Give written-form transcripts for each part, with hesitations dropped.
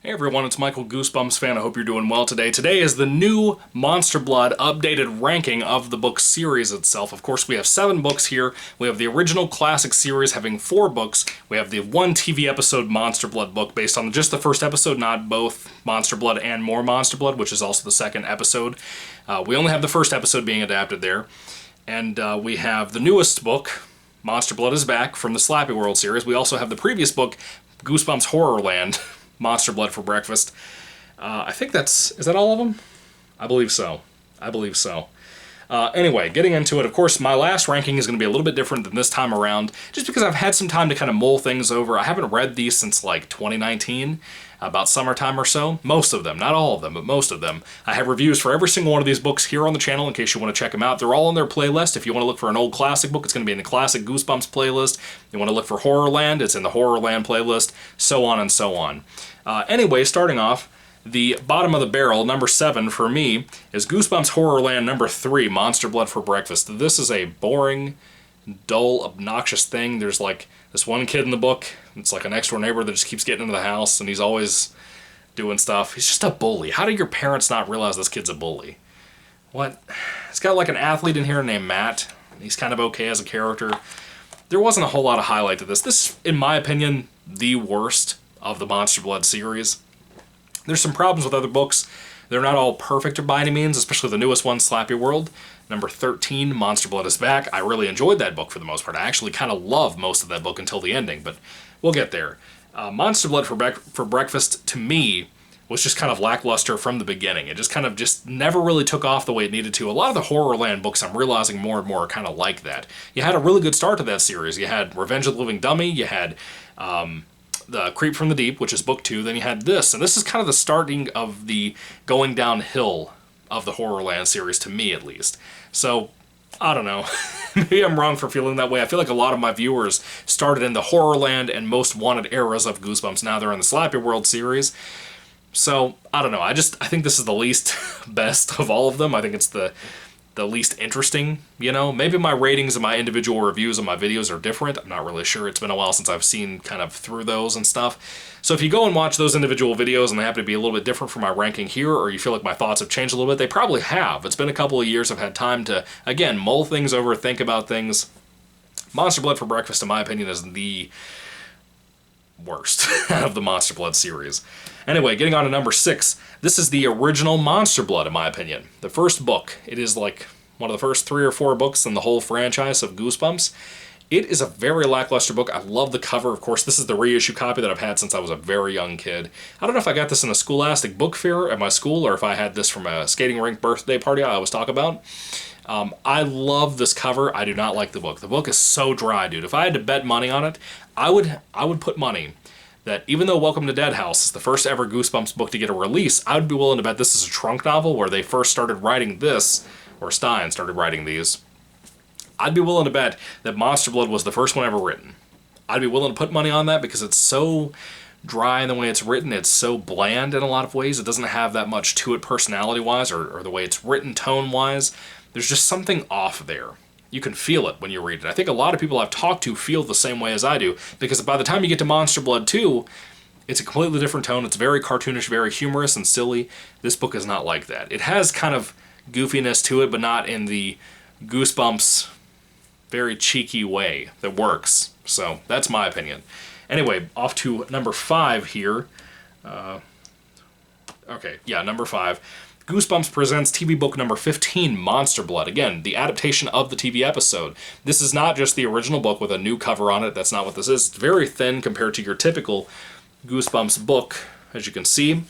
Hey everyone, it's Michael, GoosebumpsFan. I hope you're doing well today. Today is the new Monster Blood updated ranking of the book series itself. Of course, we have 7 books here. We have the original classic series having 4 books. We have the 1 TV episode Monster Blood book based on just the first episode, not both Monster Blood and More Monster Blood, which is also the second episode. We only have the first episode being adapted there. And we have the newest book, Monster Blood is Back, from the SlappyWorld series. We also have the previous book, Goosebumps Horrorland, Monster Blood for Breakfast. I think is that all of them? I believe so. Anyway, getting into it, of course, my last ranking is going to be a little bit different than this time around, just because I've had some time to kind of mull things over. I haven't read these since like 2019, about summertime or so. Most of them, not all of them, but most of them. I have reviews for every single one of these books here on the channel in case you want to check them out. They're all on their playlist. If you want to look for an old classic book, it's going to be in the classic Goosebumps playlist. You want to look for Horrorland, it's in the Horrorland playlist, so on and so on. Anyway, starting off, the bottom of the barrel, number 7 for me, is Goosebumps Horrorland number 3, Monster Blood for Breakfast. This is a boring, dull, obnoxious thing. There's like this one kid in the book, it's like a next door neighbor that just keeps getting into the house and he's always doing stuff. He's just a bully. How do your parents not realize this kid's a bully? What? It's got like an athlete in here named Matt. He's kind of okay as a character. There wasn't a whole lot of highlight to this. This is, in my opinion, the worst of the Monster Blood series. There's some problems with other books. They're not all perfect by any means, especially the newest one, SlappyWorld. Number 13, Monster Blood is Back. I really enjoyed that book for the most part. I actually kind of love most of that book until the ending, but we'll get there. Monster Blood for Breakfast, to me, was just kind of lackluster from the beginning. It just never really took off the way it needed to. A lot of the Horrorland books, I'm realizing more and more, are kind of like that. You had a really good start to that series. You had Revenge of the Living Dummy, you had The Creep from the Deep, which is book 2, then you had this, and this is kind of the starting of the going downhill of the Horrorland series, to me at least. So, I don't know. Maybe I'm wrong for feeling that way. I feel like a lot of my viewers started in the Horrorland and Most Wanted eras of Goosebumps. Now they're in the SlappyWorld series. So, I don't know. I think this is the least best of all of them. I think it's the least interesting, you know? Maybe my ratings and my individual reviews of my videos are different. I'm not really sure. It's been a while since I've seen kind of through those and stuff. So if you go and watch those individual videos and they happen to be a little bit different from my ranking here, or you feel like my thoughts have changed a little bit, they probably have. It's been a couple of years. I've had time to, again, mull things over, think about things. Monster Blood for Breakfast, in my opinion, is the worst of the Monster Blood series. Anyway, getting on to number 6. This is the original Monster Blood, in my opinion. The first book. It is like one of the first 3 or 4 books in the whole franchise of Goosebumps. It is a very lackluster book. I love the cover. Of course, this is the reissue copy that I've had since I was a very young kid. I don't know if I got this in a Scholastic book fair at my school or if I had this from a skating rink birthday party I always talk about. I love this cover. I do not like the book. The book is so dry, dude. If I had to bet money on it, I would put money that even though Welcome to Dead House is the first ever Goosebumps book to get a release, I would be willing to bet this is a trunk novel where they first started writing this, or Stein started writing these. I'd be willing to bet that Monster Blood was the first one ever written. I'd be willing to put money on that because it's so dry in the way it's written. It's so bland in a lot of ways. It doesn't have that much to it personality-wise or the way it's written tone-wise. There's just something off there. You can feel it when you read it. I think a lot of people I've talked to feel the same way as I do, because by the time you get to Monster Blood 2, it's a completely different tone. It's very cartoonish, very humorous and silly. This book is not like that. It has kind of goofiness to it, but not in the Goosebumps very cheeky way that works. So that's my opinion. Anyway, off to number 5 here. Number 5. Goosebumps presents TV book number 15, Monster Blood. Again, the adaptation of the TV episode. This is not just the original book with a new cover on it. That's not what this is. It's very thin compared to your typical Goosebumps book, as you can see.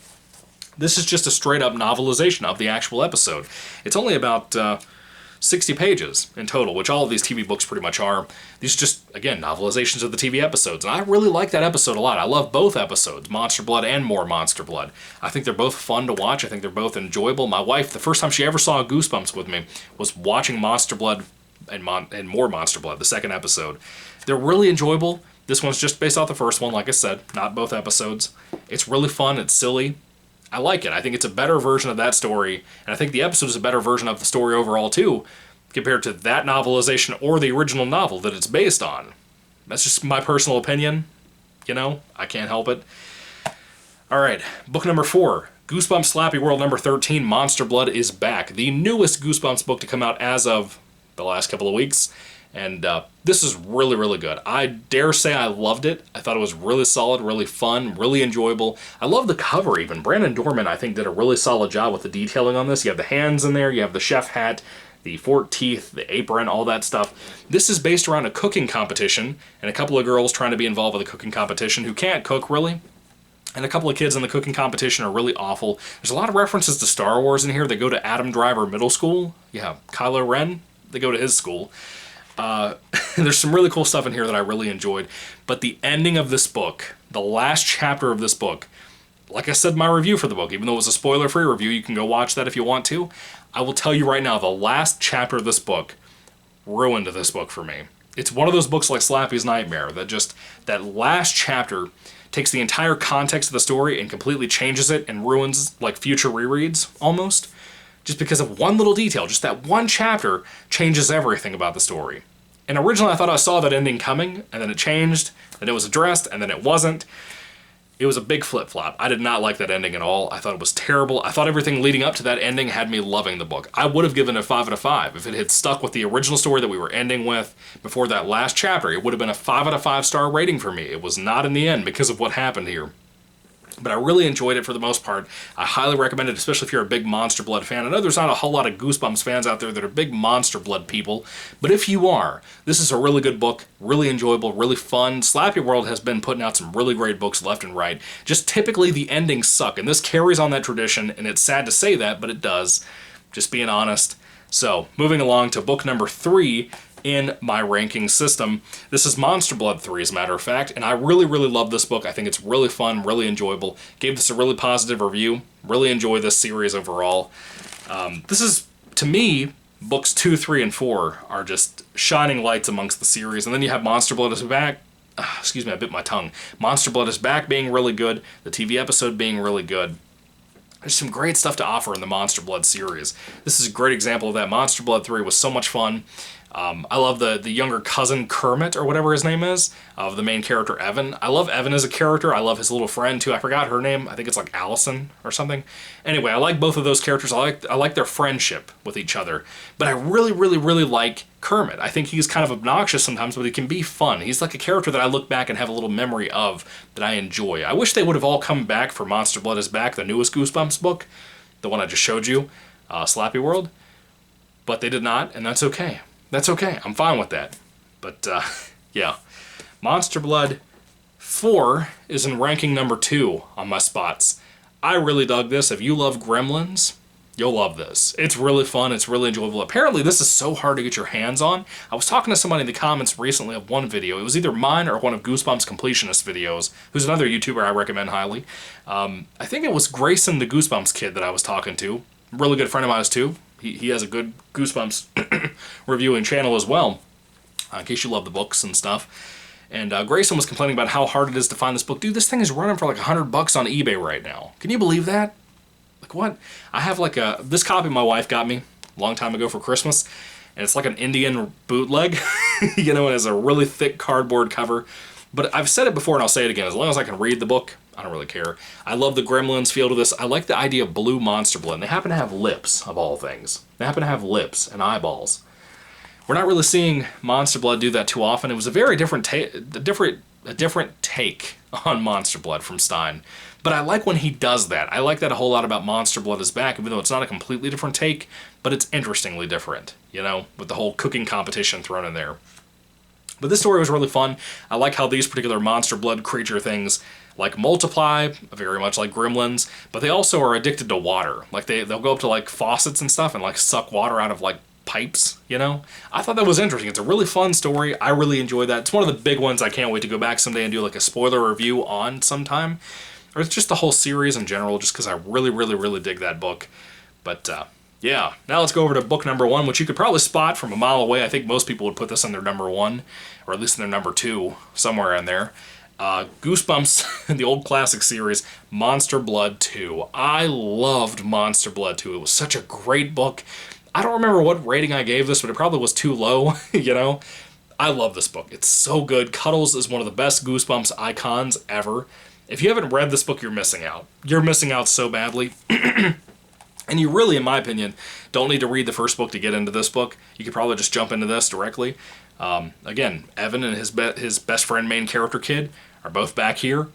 This is just a straight-up novelization of the actual episode. It's only about 60 pages in total, which all of these TV books pretty much are. These are just, again, novelizations of the TV episodes. And I really like that episode a lot. I love both episodes, Monster Blood and More Monster Blood. I think they're both fun to watch. I think they're both enjoyable. My wife, the first time she ever saw Goosebumps with me, was watching Monster Blood and More Monster Blood, the second episode. They're really enjoyable. This one's just based off the first one, like I said, not both episodes. It's really fun. It's silly. I like it. I think it's a better version of that story, and I think the episode is a better version of the story overall, too, compared to that novelization or the original novel that it's based on. That's just my personal opinion. You know, I can't help it. All right, book number 4, Goosebumps SlappyWorld number 13, Monster Blood is Back. The newest Goosebumps book to come out as of the last couple of weeks. And this is really, really good. I dare say I loved it. I thought it was really solid, really fun, really enjoyable. I love the cover even. Brandon Dorman, I think, did a really solid job with the detailing on this. You have the hands in there, you have the chef hat, the forked teeth, the apron, all that stuff. This is based around a cooking competition and a couple of girls trying to be involved with a cooking competition who can't cook, really. And a couple of kids in the cooking competition are really awful. There's a lot of references to Star Wars in here. They go to Adam Driver Middle School. Yeah, Kylo Ren, they go to his school. There's some really cool stuff in here that I really enjoyed. But the ending of this book, the last chapter of this book, like I said in my review for the book, even though it was a spoiler-free review, you can go watch that if you want to. I will tell you right now, the last chapter of this book ruined this book for me. It's one of those books like Slappy's Nightmare that last chapter takes the entire context of the story and completely changes it and ruins like future rereads almost. Just because of one little detail, just that one chapter changes everything about the story. And originally I thought I saw that ending coming, and then it changed, then it was addressed, and then it wasn't. It was a big flip-flop. I did not like that ending at all. I thought it was terrible. I thought everything leading up to that ending had me loving the book. I would have given it a 5 out of 5. If it had stuck with the original story that we were ending with before that last chapter, it would have been a 5 out of 5 star rating for me. It was not in the end because of what happened here. But I really enjoyed it for the most part. I highly recommend it, especially if you're a big Monster Blood fan. I know there's not a whole lot of Goosebumps fans out there that are big Monster Blood people, but if you are, this is a really good book, really enjoyable, really fun. SlappyWorld has been putting out some really great books left and right. Just typically the endings suck, and this carries on that tradition, and it's sad to say that, but it does. Just being honest. So, moving along to book number 3 in my ranking system. This is Monster Blood 3, as a matter of fact, and I really, really love this book. I think it's really fun, really enjoyable. Gave this a really positive review. Really enjoy this series overall. This is, to me, books 2, 3, and 4 are just shining lights amongst the series. And then you have Monster Blood is Back. Excuse me, I bit my tongue. Monster Blood is Back being really good. The TV episode being really good. There's some great stuff to offer in the Monster Blood series. This is a great example of that. Monster Blood 3 was so much fun. I love the younger cousin Kermit, or whatever his name is, of the main character Evan. I love Evan as a character. I love his little friend, too. I forgot her name. I think it's like Allison or something. Anyway, I like both of those characters. I like their friendship with each other. But I really, really, really like Kermit. I think he's kind of obnoxious sometimes, but he can be fun. He's like a character that I look back and have a little memory of that I enjoy. I wish they would have all come back for Monster Blood is Back, the newest Goosebumps book, the one I just showed you, SlappyWorld. But they did not, and that's okay. That's okay. I'm fine with that. But, yeah. Monster Blood 4 is in ranking number 2 on my spots. I really dug this. If you love Gremlins, you'll love this. It's really fun. It's really enjoyable. Apparently, this is so hard to get your hands on. I was talking to somebody in the comments recently of one video. It was either mine or one of Goosebumps Completionist videos, who's another YouTuber I recommend highly. I think it was Grayson, the Goosebumps kid, that I was talking to. Really good friend of mine, too. He has a good Goosebumps reviewing channel as well, in case you love the books and stuff. And Grayson was complaining about how hard it is to find this book. Dude, this thing is running for like $100 on eBay right now. Can you believe that? Like, what? I have like this copy my wife got me a long time ago for Christmas, and it's like an Indian bootleg. You know, it has a really thick cardboard cover. But I've said it before and I'll say it again. As long as I can read the book, I don't really care. I love the Gremlins feel to this. I like the idea of blue monster blood. And they happen to have lips, of all things. They happen to have lips and eyeballs. We're not really seeing Monster Blood do that too often. It was a very different take on Monster Blood from Stein. But I like when he does that. I like that a whole lot about Monster Blood is Back, even though it's not a completely different take, but it's interestingly different, you know, with the whole cooking competition thrown in there. But this story was really fun. I like how these particular Monster Blood creature things like multiply, very much like Gremlins, but they also are addicted to water. Like they'll go up to like faucets and stuff and like suck water out of like pipes, you know? I thought that was interesting. It's a really fun story. I really enjoyed that. It's one of the big ones I can't wait to go back someday and do like a spoiler review on sometime. Or it's just the whole series in general, just because I really, really, really dig that book. But, yeah. Now let's go over to book number 1, which you could probably spot from a mile away. I think most people would put this in their number 1, or at least in their number 2, somewhere in there. Goosebumps, the old classic series, Monster Blood 2. I loved Monster Blood 2. It was such a great book. I don't remember what rating I gave this, but it probably was too low, you know? I love this book. It's so good. Cuddles is one of the best Goosebumps icons ever. If you haven't read this book, you're missing out. You're missing out so badly. And you really, in my opinion, don't need to read the first book to get into this book. You could probably just jump into this directly. Again, Evan and his best friend main character kid are both back here,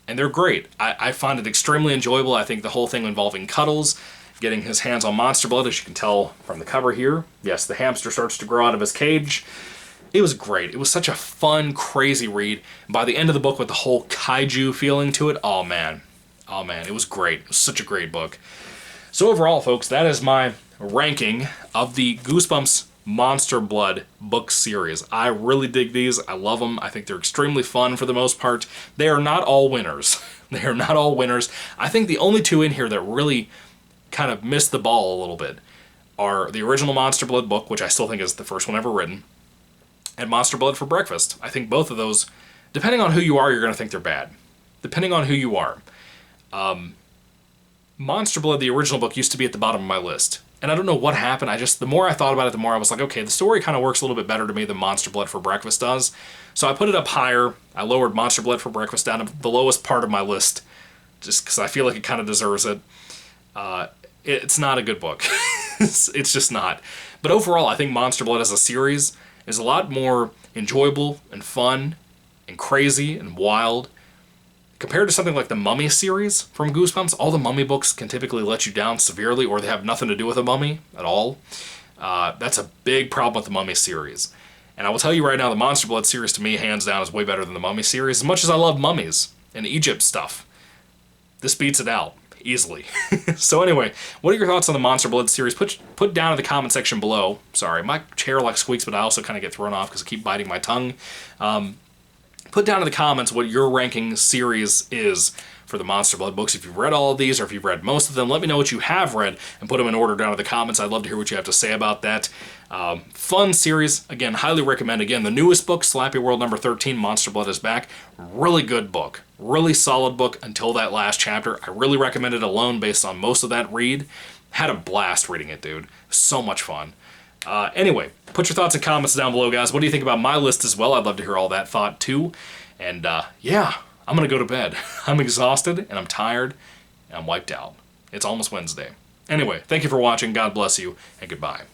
and they're great. I find it extremely enjoyable. I think the whole thing involving Cuddles, getting his hands on monster blood, as you can tell from the cover here. Yes, the hamster starts to grow out of his cage. It was great. It was such a fun, crazy read. And by the end of the book, with the whole kaiju feeling to it, oh man, it was great. It was such a great book. So overall, folks, that is my ranking of the Goosebumps Monster Blood book series. I really dig these. I love them. I think they're extremely fun for the most part. They are not all winners. They are not all winners. I think the only two in here that really kind of missed the ball a little bit are the original Monster Blood book, which I still think is the first one ever written, and Monster Blood for Breakfast. I think both of those, depending on who you are, you're going to think they're bad. Depending on who you are. Monster Blood, the original book, used to be at the bottom of my list. And I don't know what happened. The more I thought about it, the more I was like, okay, the story kind of works a little bit better to me than Monster Blood for Breakfast does. So I put it up higher. I lowered Monster Blood for Breakfast down to the lowest part of my list, just because I feel like it kind of deserves it. It's not a good book. It's just not. But overall, I think Monster Blood as a series is a lot more enjoyable and fun and crazy and wild. Compared to something like the Mummy series from Goosebumps, all the Mummy books can typically let you down severely, or they have nothing to do with a mummy at all. That's a big problem with the Mummy series. And I will tell you right now, the Monster Blood series to me, hands down, is way better than the Mummy series. As much as I love mummies and Egypt stuff, this beats it out easily. So anyway, what are your thoughts on the Monster Blood series? Put down in the comment section below. Sorry, my chair like squeaks, but I also kind of get thrown off because I keep biting my tongue. Put down in the comments what your ranking series is for the Monster Blood books. If you've read all of these, or if you've read most of them, let me know what you have read and put them in order down in the comments. I'd love to hear what you have to say about that. Fun series. Again, highly recommend. Again, the newest book, SlappyWorld number 13, Monster Blood is Back. Really good book. Really solid book until that last chapter. I really recommend it alone based on most of that read. Had a blast reading it, dude. So much fun. Anyway, put your thoughts and comments down below, guys. What do you think about my list as well? I'd love to hear all that thought, too. And, yeah, I'm going to go to bed. I'm exhausted, and I'm tired, and I'm wiped out. It's almost Wednesday. Anyway, thank you for watching. God bless you, and goodbye.